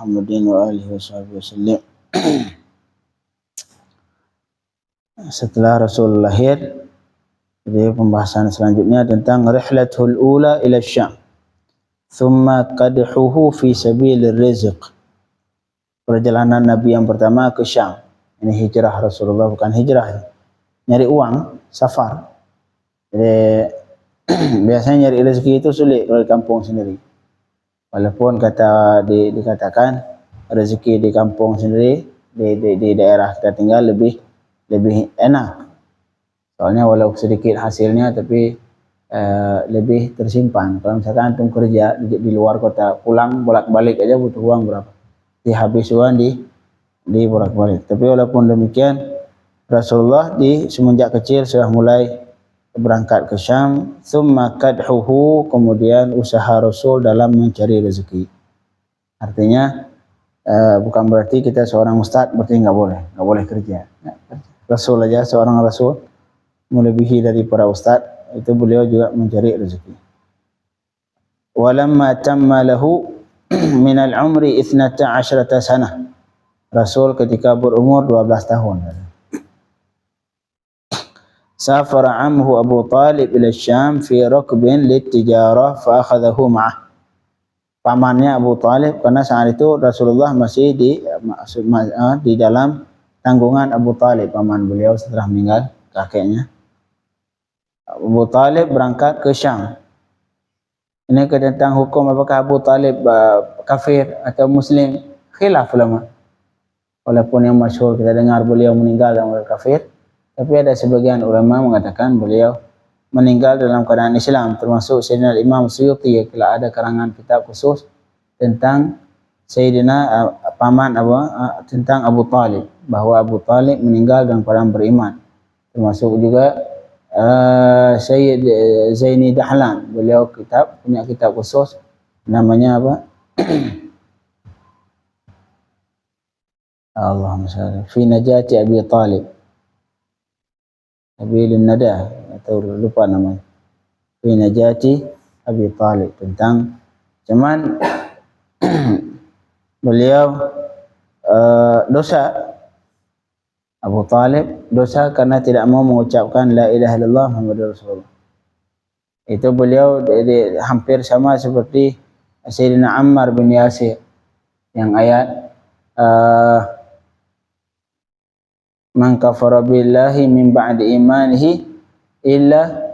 Muhammadin wa alihi wasallam. Setelah Rasul lahir, jadi pembahasan selanjutnya tentang rihlatul ula ila Syam, thumma qadhuhu fi sabilir rizq. Perjalanan Nabi yang pertama ke Syam. Ini hijrah Rasulullah, bukan hijrah, nyari uang, safar. Jadi biasanya nyari rezeki itu sulit kalau di kampung sendiri. Walaupun dikatakan rezeki di kampung sendiri, di daerah kita tinggal lebih enak. Soalnya walau sedikit hasilnya tapi lebih tersimpan. Kalau misalkan antum kerja di luar kota, pulang bolak-balik aja butuh uang berapa? Habis uang di bolak-balik. Tapi walaupun demikian, Rasulullah semenjak kecil sudah mulai berangkat ke Syam. Tsumma kadhuhu, kemudian usaha Rasul dalam mencari rezeki. Artinya bukan berarti kita seorang ustaz berarti nggak boleh kerja. Rasul aja, seorang Rasul melebihi dari para ustaz, itu beliau juga mencari rezeki. Walamma tamma lahu min al-umri 12 sanah. Rasul ketika berumur 12 tahun. Safara amhu Abu Talib ila Syam fi rakbin lit-tijarah fa akhadahu ma'ah. Pamannya Abu Talib, karena saat itu Rasulullah masih di dalam tanggungan Abu Talib, paman beliau setelah meninggal kakeknya. Abu Talib berangkat ke Syam. Ini tentang hukum apakah Abu Talib kafir atau muslim, khilaf ulama. Walaupun yang masyhur kita dengar beliau meninggal dalam keadaan kafir, tapi ada sebagian ulama mengatakan beliau meninggal dalam keadaan Islam, termasuk Sayyidina Imam Suyuti. Kalau ada karangan kitab khusus tentang Sayyidina paman tentang Abu Talib, bahwa Abu Talib meninggal dalam keadaan beriman. Termasuk juga Sayyid Zaini Dahlan, beliau punya kitab khusus namanya apa? Allahumma shalli fi najati Abi Talib, Abilun Nada, atau lupa namanya, fi najati Abi Talib, tentang cuman beliau dosa. Abu Talib dosa karena tidak mau mengucapkan la ilaha illallah Muhammadur Rasulullah. Itu beliau hampir sama seperti Sayyidina Ammar bin Yasir yang ayat man kafara billahi min ba'di imanihi illa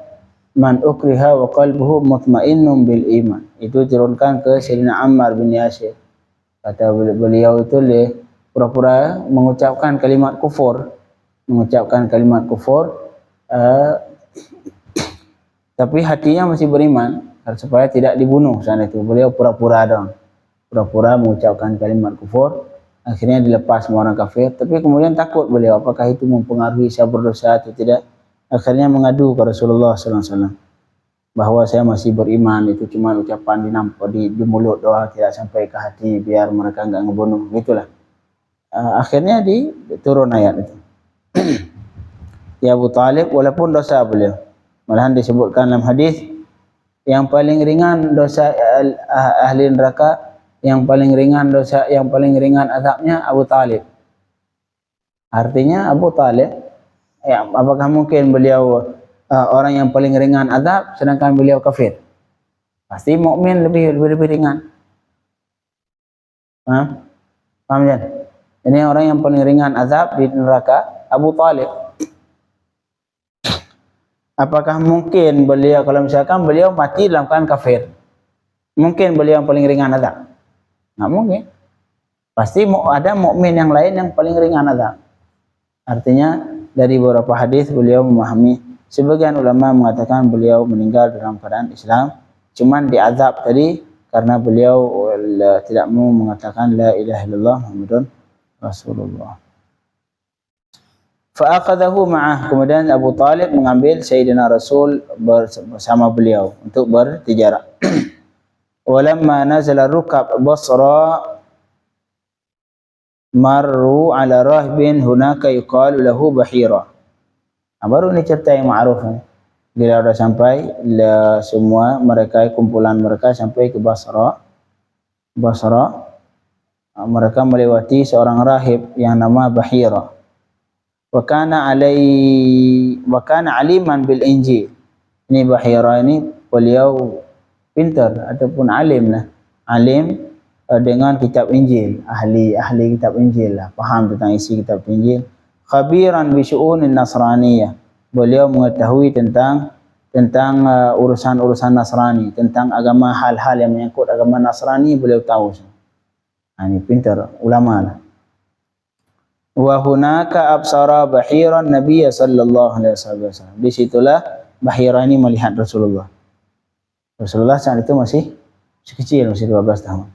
man ukriha wa qalbuhu mutmainnun bil iman. Itu turunkan ke Sayyidina Ammar bin Yasir. Kata beliau itu pura-pura mengucapkan kalimat kufur, tapi hatinya masih beriman, supaya tidak dibunuh saat itu. Beliau pura-pura mengucapkan kalimat kufur, akhirnya dilepas semua orang kafir. Tapi kemudian takut beliau, apakah itu mempengaruhi saya berdosa atau tidak. Akhirnya mengadu ke Rasulullah SAW bahwa saya masih beriman, itu cuma ucapan di mulut doang, tidak sampai ke hati, biar mereka enggak ngebunuh, gitulah. Akhirnya turun ayat itu. Ya Abu Talib, walaupun dosa beliau, malahan disebutkan dalam hadis yang paling ringan dosa ahli neraka, yang paling ringan azabnya Abu Talib. Artinya Abu Talib, ya, apakah mungkin beliau orang yang paling ringan azab sedangkan beliau kafir? Pasti mukmin lebih ringan. Paham ya? Ini orang yang paling ringan azab di neraka, Abu Talib. Apakah mungkin beliau, kalau misalkan beliau mati dalam keadaan kafir, mungkin beliau yang paling ringan azab? Nggak mungkin. Pasti ada mukmin yang lain yang paling ringan azab. Artinya dari beberapa hadis beliau memahami, sebagian ulama mengatakan beliau meninggal dalam keadaan Islam, cuman diazab tadi karena beliau tidak mau mengatakan la ilaha illallah Muhammadun Rasulullah. Fa'aqadahu ma'ah, kemudian Abu Talib mengambil Sayyidina Rasul bersama beliau untuk bertijarah. Walamma nazala rukab Basra marru ala rahbin hunaka yuqalu lahu Bahira. Baru ini cerita yang ma'ruf. Bila sudah sampai, semua mereka, kumpulan mereka sampai ke Basra. mereka melewati seorang rahib yang nama Bahira. Wa kana aliman bil Injil. Ini Bahira ini beliau pintar ataupun alim lah. Alim dengan kitab Injil, ahli kitab Injil lah, faham tentang isi kitab Injil. Khabiran bi syu'unin Nasraniyah. Beliau mengetahui tentang urusan-urusan Nasrani, tentang agama, hal-hal yang menyangkut agama Nasrani beliau tahu. Ini pintar ulama lah. Wa hunaka absara Bahiran Nabiy sallallahu alaihi wasallam. Di situlah Bahira ini melihat Rasulullah. Rasulullah saat itu masih kecil, masih 12 tahun.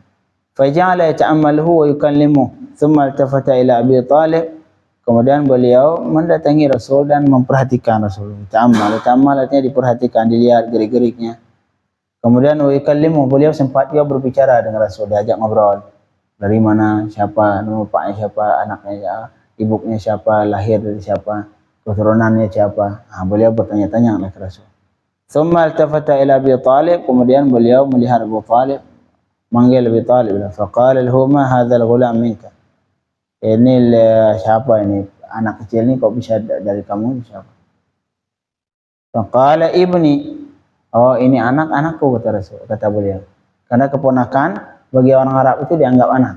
Faja'ala yata'ammaluhu wa yukallimuhu, thumma iltafata ila Abi Talib. Kemudian beliau mendatangi Rasul dan memperhatikan Rasul. Ta'ammal artinya diperhatikan, dilihat gerik-geriknya. Kemudian wa yukallimuhu, beliau sempat juga berbicara dengan Rasul, diajak ngobrol. Dari mana, siapa, nama bapaknya siapa, anaknya, ibunya siapa, lahir dari siapa, keturunannya siapa. Beliau bertanya-tanya oleh Rasul. Thumma iltafata ila Abi Talib, kemudian beliau melihat Abu Talib, manggil Abi Talib. Faqala lahu ma hadzal ghulam minka. Ini siapa ini? Anak kecil ini kok bisa dari kamu, siapa? Faqala ibni. Oh, ini anak-anakku, kata beliau. Karena keponakan bagi orang Arab itu dianggap anak.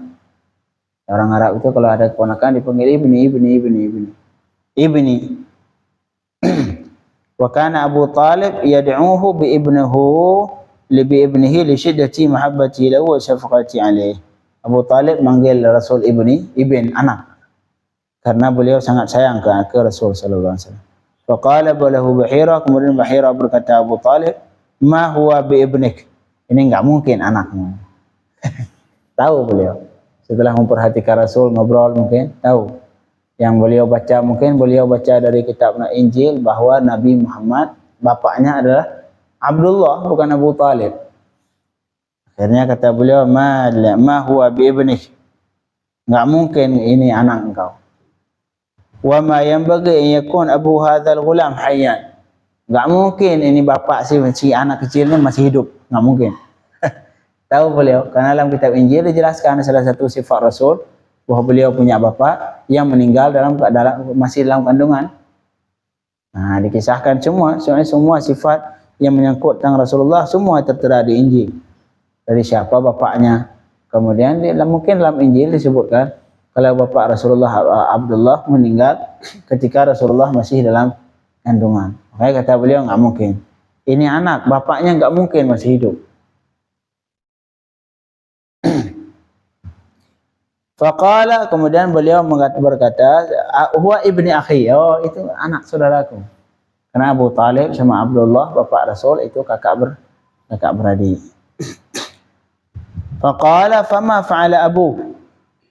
Orang Arab itu kalau ada keponakan dipanggil ibni. Wa kana Abu Talib yad'uhu bi ibnihi li shiddati mahabbati lahu wa shafaqati alayhi. Abu Talib manggil Rasul ibn anak, karena beliau sangat sayang ke Rasul sallallahu alaihi wasallam. Faqala lahu Bahira, kemudian Bahira berkata Abu Talib, ma huwa bi ibnik. Ini enggak mungkin anakmu. Tahu beliau. Setelah memperhatikan Rasul ngobrol, mungkin tahu. Yang beliau baca, mungkin beliau baca dari kitab Injil bahwa Nabi Muhammad bapaknya adalah Abdullah, bukan Abu Talib. Akhirnya kata beliau, ma huwa bi ibnik. Enggak mungkin ini anak engkau. Wa ma yanbaghi an yakun abu hadzal ghulam hayyan. Enggak mungkin ini bapak si anak kecil ini masih hidup, enggak mungkin. Tahu beliau, karena dalam kitab Injil dijelaskan salah satu sifat Rasul bahwa beliau punya bapak yang meninggal masih dalam kandungan. Nah, dikisahkan semua sifat yang menyangkut tentang Rasulullah semua tertera di Injil. Dari siapa bapaknya. Kemudian mungkin dalam Injil disebutkan kalau bapak Rasulullah Abdullah meninggal ketika Rasulullah masih dalam kandungan. Makanya kata beliau enggak mungkin. Ini anak, bapaknya enggak mungkin masih hidup. Faqala, kemudian beliau berkata, huwa ibni akhi. Oh, itu anak saudaraku. Karena Abu Talib sama Abdullah bapak Rasul itu kakak beradik. Faqala fama fa'ala abu.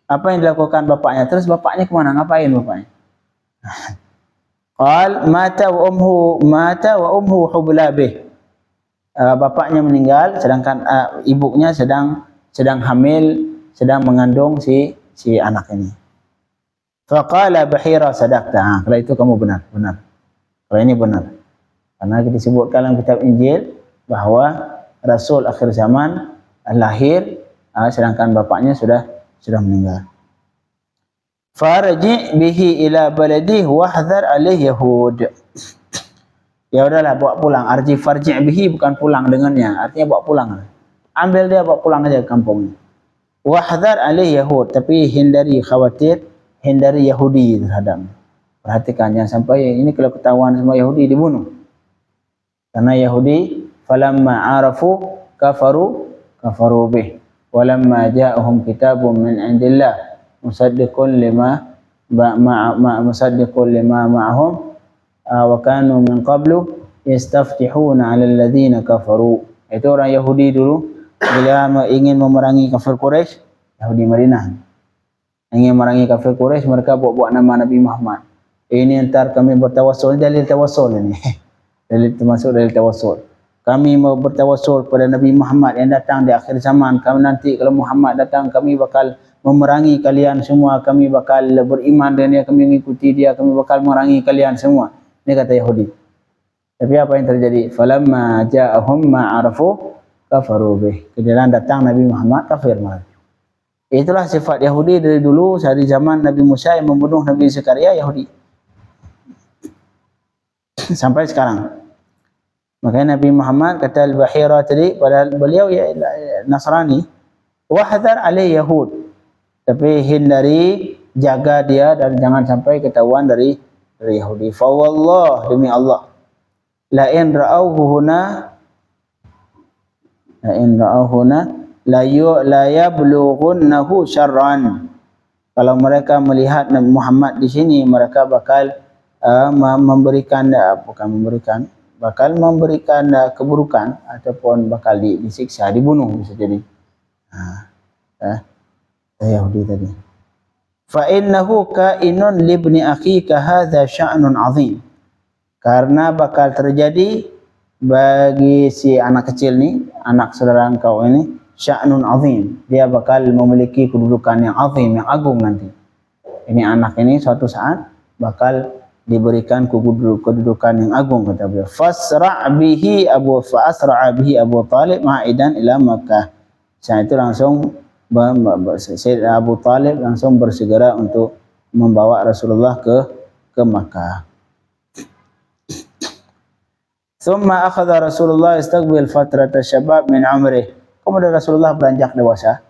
Apa yang dilakukan bapaknya? Terus bapaknya kemana? Ngapain bapaknya? Qal mata wa umhu hubla bih. Bapaknya meninggal sedangkan ibunya sedang hamil, sedang mengandung si anak ini. Faqala Bahira sadaqta. Kalau itu kamu benar. Kalau ini benar. Karena disebutkan dalam kitab Injil bahwa Rasul akhir zaman lahir sedangkan bapaknya sudah meninggal. Farji bihi ila baladi wahdhar alaihi yahud. Ya udahlah, bawa pulang. Farji bihi bukan pulang dengannya, artinya bawa pulang. Ambil dia, bawa pulang aja ke kampungnya. Wahdhar alaihi yahud, tapi hindari Yahudi terhadapnya. Perhatikan jangan sampai ini kalau ketahuan semua Yahudi dibunuh. Karena Yahudi falamma arafu kafaru bih. Walamma ja'ahum kitabun min indillah musaddiqun lima ma'ahum wa kanu min qablu yastaftihuna 'ala alladhina kafaru. Itu orang Yahudi dulu bila ingin memerangi kafir Quraisy, Yahudi Madinah ingin memerangi kafir Quraisy, mereka buat nama Nabi Muhammad. Ini ntar kami bertawassul, dalil tawassul ini. Termasuk dalil tawassul. Kami mau bertawassul pada Nabi Muhammad yang datang di akhir zaman. Kami nanti kalau Muhammad datang, kami bakal memerangi kalian semua. Kami bakal beriman dengan dia, kami mengikuti dia, kami bakal memerangi kalian semua. Ini kata Yahudi. Tapi apa yang terjadi? Falamma ja'ahum ma'arafu kafaru bih. Kemudian datang Nabi Muhammad kafir. Itulah sifat Yahudi dari dulu, dari zaman Nabi Musa yang membunuh Nabi Zakaria, Yahudi. Sampai sekarang. Makanya Nabi Muhammad kata Al-Bahira tadi, padahal beliau ya Nasrani, wahdhar alai Yahud. Tapi hindari, jaga dia dan jangan sampai ketahuan dari Yahudi. Fa wallah, demi Allah, la in ra'awhu huna la yablughunahu syarran. Kalau mereka melihat Nabi Muhammad di sini, mereka bakal memberikan keburukan ataupun bakal disiksa, dibunuh bisa jadi. Yahudi tadi. Fa innahu kainun libni akhika hadza sya'nun 'azim. Karena bakal terjadi bagi si anak kecil ni, anak saudara engkau ini, sya'nun 'azim. Dia bakal memiliki kedudukan yang azim, yang agung nanti. Ini anak ini suatu saat bakal diberikan kedudukan yang agung, kata beliau. Fasra' bihi Abu Talib ma'idan ila Makkah. Saat itu langsung Sayyid Abu Talib langsung bersegera untuk membawa Rasulullah ke Makkah. Thumma akhadha Rasulullah istaqbil fatrata syabab min umrih. Kemudian Rasulullah beranjak dewasa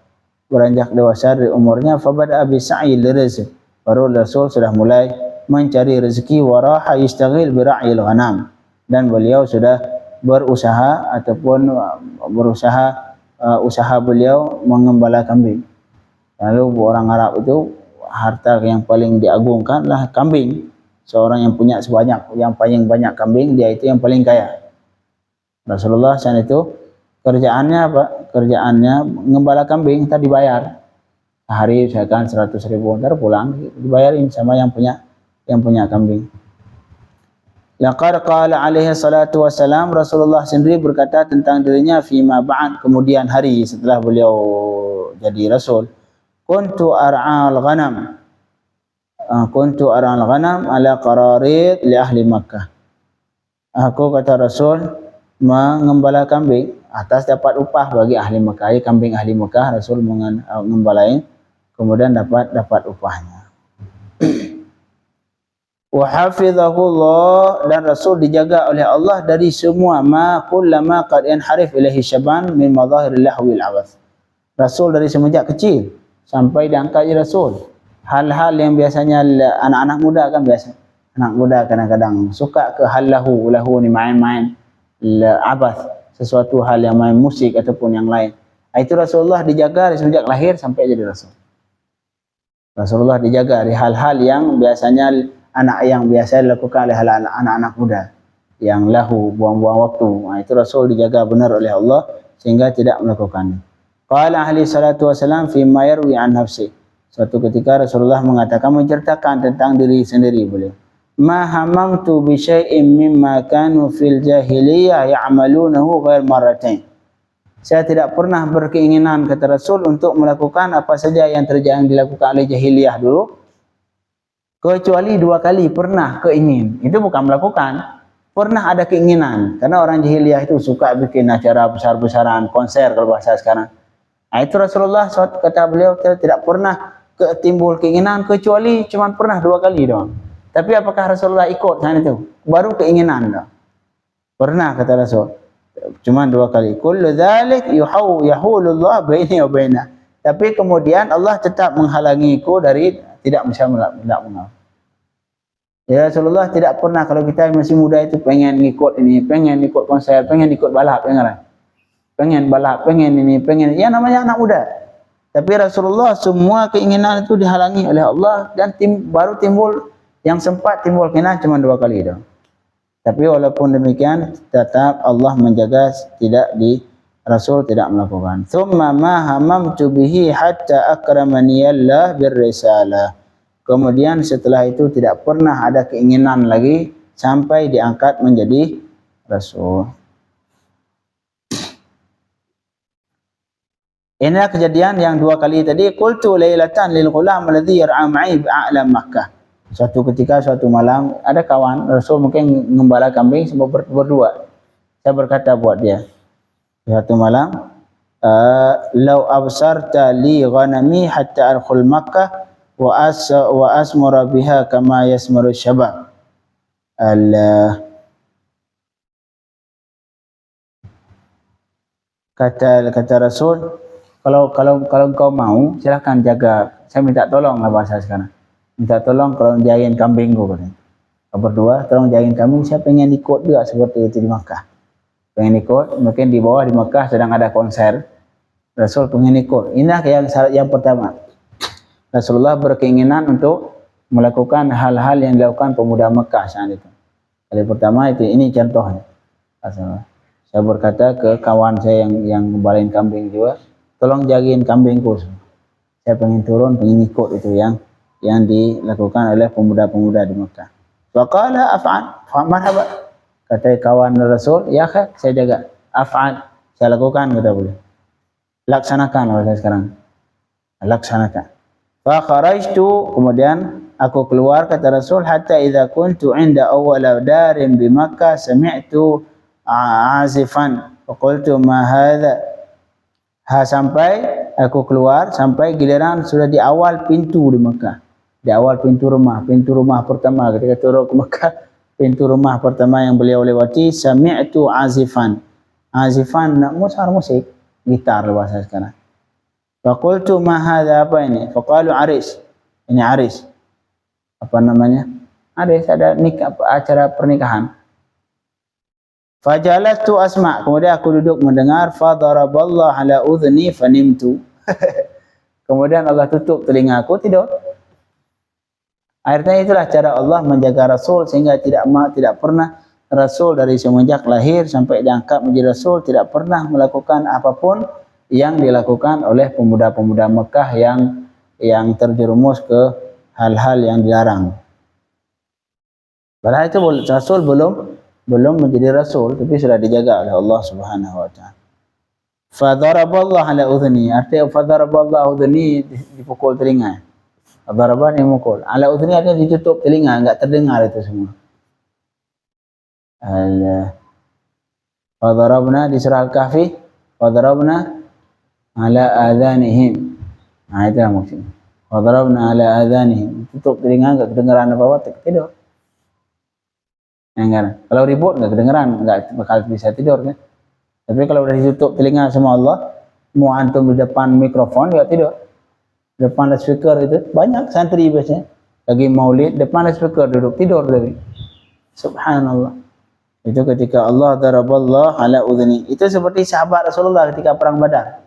dari umurnya. Fabada'a bi sa'yi lirizq. Baru Rasul sudah mulai mencari rezeki, waraha yastaghil bi ra'yil ghanam, dan beliau sudah berusaha usaha beliau mengembala kambing. Lalu orang Arab itu harta yang paling diagungkan lah kambing. Seorang yang punya yang paling banyak kambing, dia itu yang paling kaya. Rasulullah saat itu kerjaannya apa? Kerjaannya mengembala kambing, tadi dibayar. Sehari misalkan 100.000, ntar pulang dibayarin sama yang punya kambing. Laqad qala alaihi salatu wassalam, Rasulullah sendiri berkata tentang dirinya, fima ba'd, kemudian hari setelah beliau jadi Rasul, kuntu ar'al ghanam ala qararid li ahli Makkah. Aku, kata Rasul, mengembala kambing atas dapat upah bagi ahli Makkah. Kambing ahli Makkah Rasul mengembalain, kemudian dapat upahnya. Wa hafizahullah, dan Rasul dijaga oleh Allah dari semua kullama qad yanharif ilaihi syaban min madhahiril lahwil abath. Rasul dari semenjak kecil sampai diangkat jadi Rasul, hal-hal yang biasanya anak-anak muda kan biasa. Anak muda kadang-kadang suka ke hal lahu ni main-main abath, sesuatu hal yang main musik ataupun yang lain. Itu Rasulullah dijaga dari semenjak lahir sampai jadi Rasul. Rasulullah dijaga dari hal-hal yang biasanya yang biasa dilakukan oleh anak-anak muda, yang lahu, buang-buang waktu. Itu Rasul dijaga benar oleh Allah sehingga tidak melakukannya. Qala ahli salatu wassalam fi ma yarwi an nafsi. Suatu ketika Rasulullah mengatakan, menceritakan tentang diri sendiri beliau. Ma hamamtu bi syai'in mimma kanu fil jahiliyah ya'malunahu ghair marratain. Saya tidak pernah berkeinginan, kata Rasul, untuk melakukan apa saja yang dilakukan oleh jahiliyah dulu, kecuali 2 kali pernah keingin. Itu bukan melakukan, pernah ada keinginan. Karena orang jahiliyah itu suka bikin acara besar-besaran, konser kalau bahasa sekarang. Itu Rasulullah, kata beliau, tidak pernah timbul keinginan, kecuali cuma pernah 2 kali doang. Tapi apakah Rasulullah ikut saat itu? Baru keinginan doang. Pernah, kata Rasul, cuma 2 kali. Kullu dzalik yahulullah baini wa baina. Tapi kemudian Allah tetap menghalangiku dari tidak bisa melakukan. Ya, Rasulullah tidak pernah, kalau kita masih muda itu pengen ikut ini, pengen ikut konser, pengen ikut balap, pengen balap, pengen ini, pengen, ya namanya anak muda. Tapi Rasulullah semua keinginan itu dihalangi oleh Allah, dan baru timbul, yang sempat timbul keinginan cuma 2 kali itu. Tapi walaupun demikian tetap Allah menjaga, Rasul tidak melakukan. Thumma ma hamamtu bihi hatta akramani Allah birrisalah. Kemudian setelah itu tidak pernah ada keinginan lagi sampai diangkat menjadi Rasul. Inilah kejadian yang 2 kali tadi. Qultu lailatan lil ghulam alladhi yar'a ma'i bi'a'la Makkah. Suatu ketika, suatu malam, ada kawan Rasul mungkin mengembala kambing semua berdua. Saya berkata buat dia, suatu malam Lau absarta li ghanami hatta adkhul Makkah wa asmura biha kama yasmuru syabab. Kata Rasul, kalau kau mau silakan jaga, saya minta tolong lah bahasa sekarang, minta tolong kalau jagain kambing kau katanya. Berdua tolong jagain kambing, saya pengen ikut juga seperti itu di Makkah, pengen ikut. Mungkin di bawah di Makkah sedang ada konser, Rasul pengen ikut. Inilah yang syarat yang pertama, Rasulullah berkeinginan untuk melakukan hal-hal yang dilakukan pemuda Makkah saat itu. Kali pertama itu, ini contohnya. Saya berkata ke kawan saya yang ngembalain kambing juga, tolong jagain kambingku. Saya pengen turun, pengen ikut itu yang dilakukan oleh pemuda-pemuda di Mekah. Faqala af'al, marhaba. Kata kawan Rasul, ya kha, saya jaga. Af'al, saya lakukan, kata beliau. Laksanakan saya sekarang. Laksanakan. Fa kharajtu, kemudian aku keluar, kata Rasul, hatta idza kuntu 'inda awwal darin bi Makkah sami'tu azifan faqultu ma hadha. Sampai aku keluar, sampai giliran sudah di awal pintu di Mekah, di awal pintu rumah pertama ketika turun ke Mekah, pintu rumah pertama yang beliau lewati, sami'tu azifan. Azifan musik gitar bahasa sekarang. Faqultu ma hadha, apa ini? Faqalu aris, ini aris, apa namanya, aris, ada nikah, acara pernikahan. Fajalastu asma', kemudian aku duduk mendengar. Fadaraballahu ala udhni fanimtu. Kemudian Allah tutup telinga aku, tidur. Akhirnya itulah cara Allah menjaga Rasul, sehingga tidak pernah Rasul dari semenjak lahir sampai diangkat menjadi Rasul tidak pernah melakukan apapun yang dilakukan oleh pemuda-pemuda Mekah yang terjerumus ke hal-hal yang dilarang. Padahal itu Rasul belum menjadi Rasul, tapi sudah dijaga oleh Allah Subhanahu wa taala. Fadaraballahu ala udhni, artinya fadaraballahu udhni, dipukul telinga. Fadarabah ni mukul. Ala udhni artinya ditutup telinga, enggak terdengar itu semua. Fadarabna di surah Al-Kahfi, fadarabna ala adhanihim. Nah, itu maksudnya. Fadarabna ala adhanihim, tutup telinga, enggak kedengaran apa-apa, tidur. Kan? Kalau ribut nggak kedengeran, nggak bakal bisa tidur kan. Tapi kalau udah ditutup telinga sama Allah, mau antum di depan mikrofon nggak tidur. Depan speaker itu banyak santri biasanya lagi maulid, depan speaker duduk tidur tadi. Subhanallah. Itu ketika Allah daraballahu ala udhni. Itu seperti sahabat Rasulullah ketika perang Badar.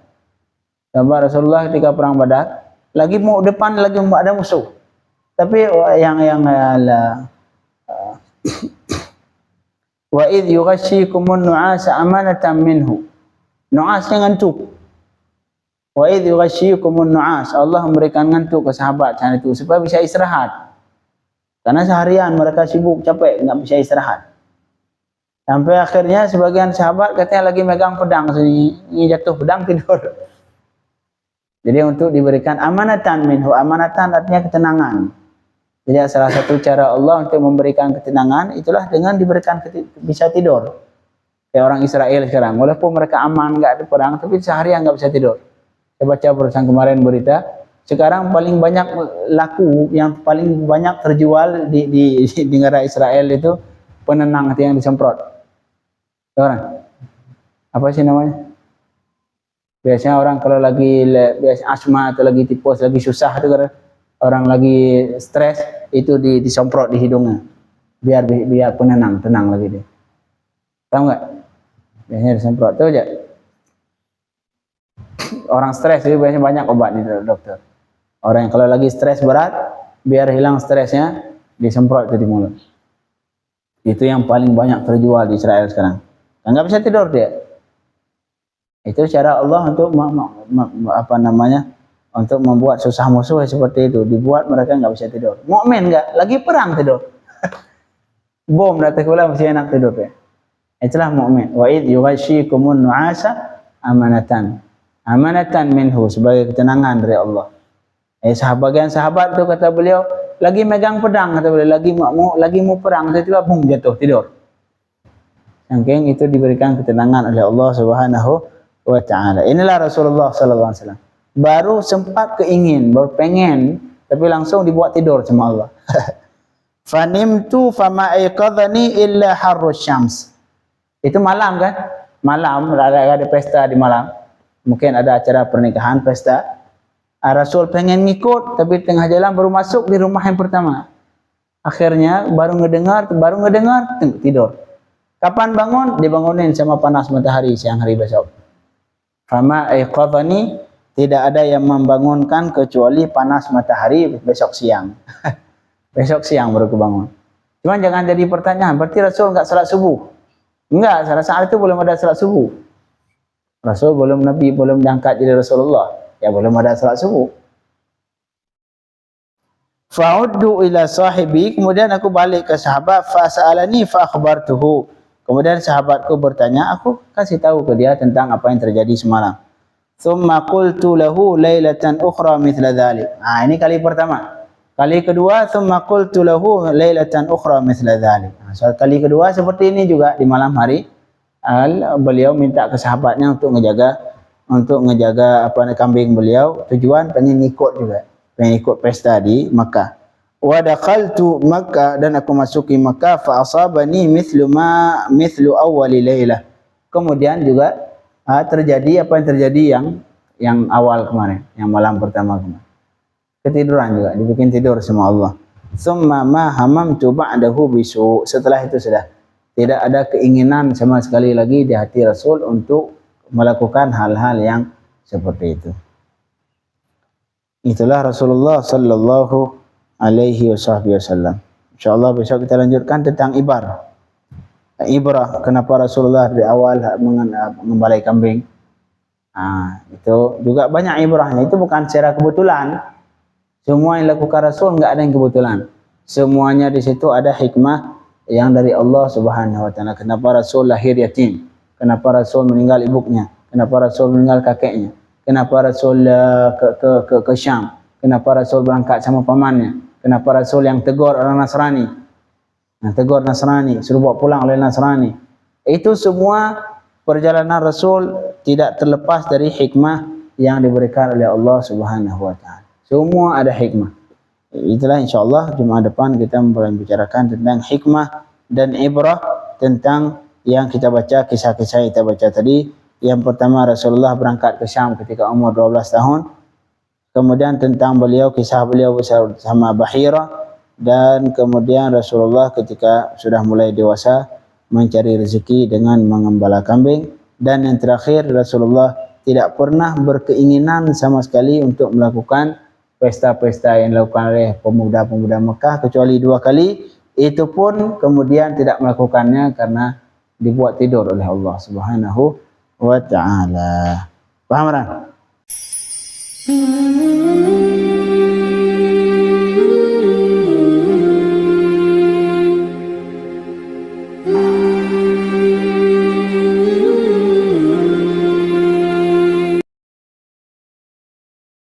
Sahabat Rasulullah ketika perang Badar lagi mau depan, lagi mau ada musuh. Tapi yang wa idh yughashshikumun nu'asa amanatan minhu. Nu'asnya ngantuk. Wa idh yughashshikumun nu'as, Allah memberikan ngantuk ke sahabat saat itu supaya bisa istirahat. Karena seharian mereka sibuk, capek, enggak bisa istirahat. Sampai akhirnya sebagian sahabat katanya lagi megang pedang, ini jatuh pedang, tidur. Jadi untuk diberikan amanatan minhu, amanatan artinya ketenangan. Jadi salah satu cara Allah untuk memberikan ketenangan itulah dengan diberikan bisa tidur. Kayak orang Israel sekarang, walaupun mereka aman, nggak ada perang, tapi seharian nggak bisa tidur. Saya baca barusan kemarin berita, sekarang paling banyak laku, yang paling banyak terjual di negara Israel itu penenang yang disemprot. Orang apa sih namanya? Biasanya orang kalau lagi asma atau lagi tipes, lagi susah itu kan, orang lagi stres itu disemprot di hidungnya biar tenang lagi dia. Tahu nggak? Biasanya disemprot tuh aja. Orang stres itu biasanya banyak obat di dokter. Orang yang kalau lagi stres berat, biar hilang stresnya disemprot itu di mulut. Itu yang paling banyak terjual di Israel sekarang. Nggak bisa tidur dia. Itu cara Allah untuk untuk membuat susah musuh seperti itu, dibuat mereka nggak bisa tidur. Mukmin nggak, lagi perang tidur. Bom datang pula masih enak tidur ya. Itulah mukmin. Wa id yughashshikumun nu'asa amanatan. Amanatan minhu, sebagai ketenangan dari Allah. Sebagian sahabat itu kata beliau lagi megang pedang, kata beliau lagi mau perang, tiba-tiba bung jatuh tidur. Saking itu diberikan ketenangan oleh Allah Subhanahu wa ta'ala. Inilah Rasulullah sallallahu alaihi wasallam. Baru sempat keingin, baru pengen, tapi langsung dibuat tidur sama Allah. Fanimtu fama aiqadhani illa harrus syams. Itu malam kan? Malam ada pesta di malam. Mungkin ada acara pernikahan, pesta. Rasul pengen ngikut, tapi tengah jalan baru masuk di rumah yang pertama. Akhirnya baru ngedengar tidur. Kapan bangun? Dibangunin sama panas matahari siang hari besok. Fama aiqadhani, tidak ada yang membangunkan kecuali panas matahari besok siang. Besok siang baru kebangun. Cuman jangan jadi pertanyaan, berarti Rasul enggak salat subuh? Enggak, saat itu belum ada salat subuh. Rasul belum Nabi, belum diangkat jadi Rasulullah. Ya belum ada salat subuh. Fa'uddu ila sahibi, kemudian aku balik ke sahabat, fas'alani fa akhbartuhu. Kemudian sahabatku bertanya, aku kasih tahu ke dia tentang apa yang terjadi semalam. Thumma qultu lahu lailatan ukhra mithla dhalik. Ini kali pertama. Kali kedua, thumma qultu lahu lailatan ukhra mithla dhalik. Kali kedua seperti ini juga di malam hari. Beliau minta ke sahabatnya untuk ngejaga kambing beliau. Tujuan pengen ikut juga. Pengen ikut pesta di Makkah. Wa dakhaltu Makkah, dan aku masuki Makkah, fa asabani mithlu awwali lailah. Kemudian juga terjadi apa yang terjadi yang awal kemarin, yang malam pertama kemarin. Ketiduran juga, dibikin tidur sama Allah. Summa ma hamamtu ba'dahu bisu. Setelah itu sudah tidak ada keinginan sama sekali lagi di hati Rasul untuk melakukan hal-hal yang seperti itu. Itulah Rasulullah sallallahu alaihi wasallam. Insyaallah besok kita lanjutkan tentang ibrah. Kenapa Rasulullah di awal mengembalai kambing. Itu juga banyak ibrahnya. Itu bukan secara kebetulan. Semua yang dilakukan Rasul enggak ada yang kebetulan. Semuanya di situ ada hikmah yang dari Allah Subhanahu wa taala. Kenapa Rasul lahir yatim? Kenapa Rasul meninggal ibunya? Kenapa Rasul meninggal kakeknya? Kenapa Rasul ke Syam? Kenapa Rasul berangkat sama pamannya? Kenapa Rasul yang tegur orang Nasrani? Yang tegur Nasrani, suruh bawa pulang oleh Nasrani. Itu semua perjalanan Rasul tidak terlepas dari hikmah yang diberikan oleh Allah Subhanahu wa taala. Semua ada hikmah. Itulah insyaAllah Jumat depan kita membicarakan tentang hikmah dan ibrah tentang yang kita baca, kisah-kisah yang kita baca tadi. Yang pertama, Rasulullah berangkat ke Syam ketika umur 12 tahun. Kemudian tentang beliau, kisah beliau bersama Bahira. Dan kemudian Rasulullah ketika sudah mulai dewasa mencari rezeki dengan mengembala kambing. Dan yang terakhir, Rasulullah tidak pernah berkeinginan sama sekali untuk melakukan pesta-pesta yang dilakukan oleh pemuda-pemuda Mekah kecuali 2 kali. Itu pun kemudian tidak melakukannya karena dibuat tidur oleh Allah Subhanahu wa ta'ala. Paham kan?